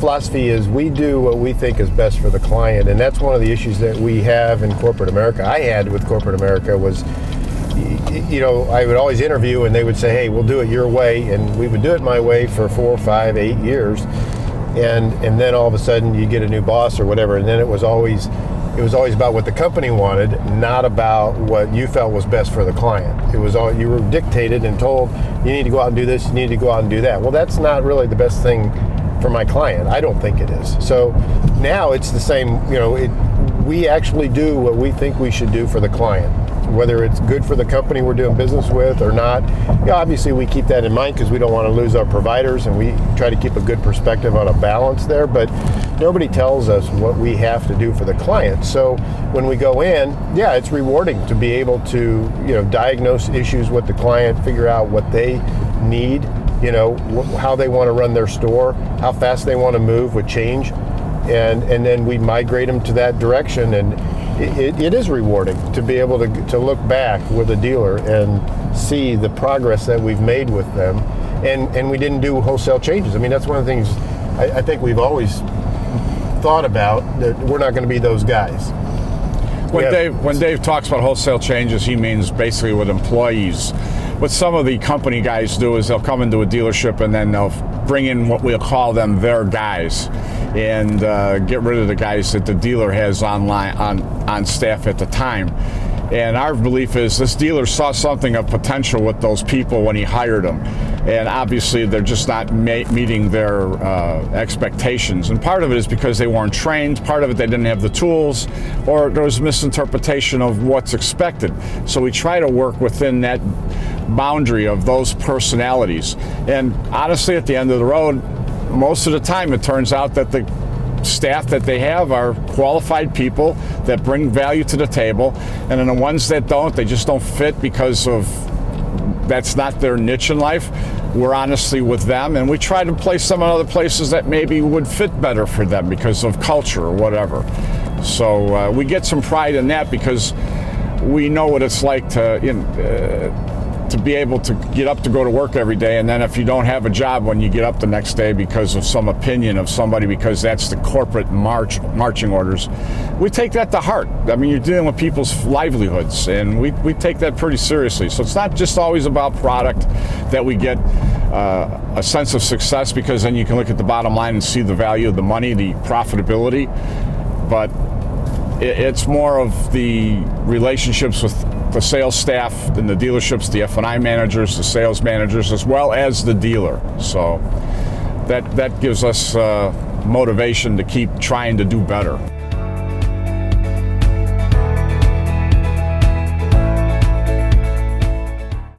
philosophy is we do what we think is best for the client, and that's one of the issues that we have in corporate America. I had with corporate America was, I would always interview and they would say, hey, we'll do it your way, and we would do it my way for 4, 5, 8 years, and then all of a sudden you get a new boss or whatever, and then it was always about what the company wanted, not about what you felt was best for the client. It was all, you were dictated and told, you need to go out and do this, you need to go out and do that. Well, that's not really the best thing for my client. I don't think it is. So now it's the same, we actually do what we think we should do for the client, whether it's good for the company we're doing business with or not. Obviously we keep that in mind because we don't want to lose our providers, and we try to keep a good perspective on a balance there, but nobody tells us what we have to do for the client. So when we go in, it's rewarding to be able to, diagnose issues with the client, figure out what they need, how they want to run their store, how fast they want to move with change, and then we migrate them to that direction. And it is rewarding to be able to look back with a dealer and see the progress that we've made with them. And we didn't do wholesale changes. I mean, that's one of the things I think we've always thought about, that we're not going to be those guys. When Dave talks about wholesale changes, he means basically with employees. What some of the company guys do is they'll come into a dealership and then they'll bring in what we'll call them their guys, and get rid of the guys that the dealer has on staff at the time. And our belief is this dealer saw something of potential with those people when he hired them, and obviously they're just not meeting their expectations. And part of it is because they weren't trained, part of it they didn't have the tools, or there was a misinterpretation of what's expected. So we try to work within that boundary of those personalities. And honestly, at the end of the road, most of the time it turns out that the staff that they have are qualified people that bring value to the table, and then the ones that don't, they just don't fit because of that's not their niche in life. We're honestly with them, and we try to place them in other places that maybe would fit better for them because of culture or whatever. So we get some pride in that because we know what it's like to be able to get up to go to work every day, and then if you don't have a job when you get up the next day because of some opinion of somebody, because that's the corporate marching orders, we take that to heart. I mean, you're dealing with people's livelihoods, and we take that pretty seriously. So it's not just always about product that we get a sense of success, because then you can look at the bottom line and see the value of the money, the profitability, but it's more of the relationships with the sales staff and the dealerships, the F&I managers, the sales managers, as well as the dealer. So that gives us motivation to keep trying to do better.